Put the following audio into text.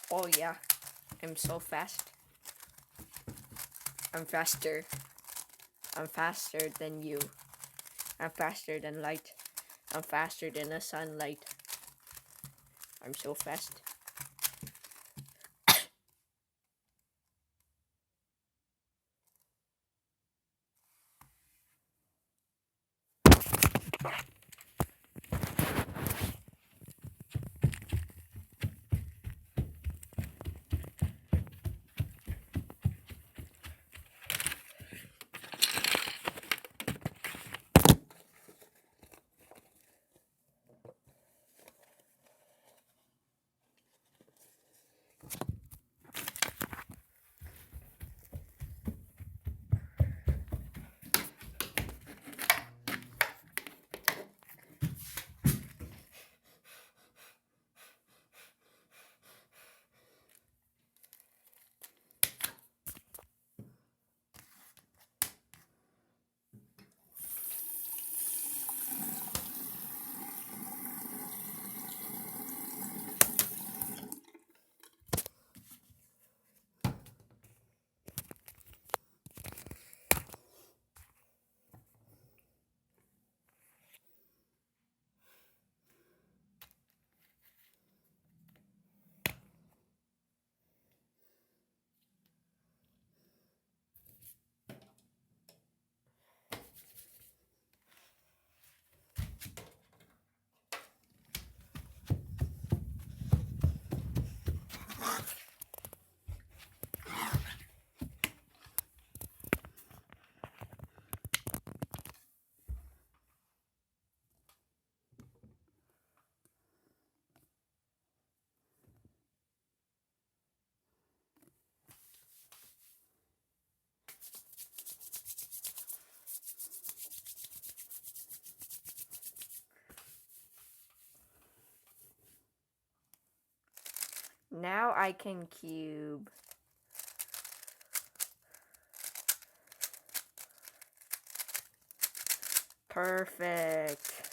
Oh yeah, I'm so fast. I'm faster. I'm faster than you. I'm faster than light. I'm faster than the sunlight. I'm so fast. Now I can cube. Perfect.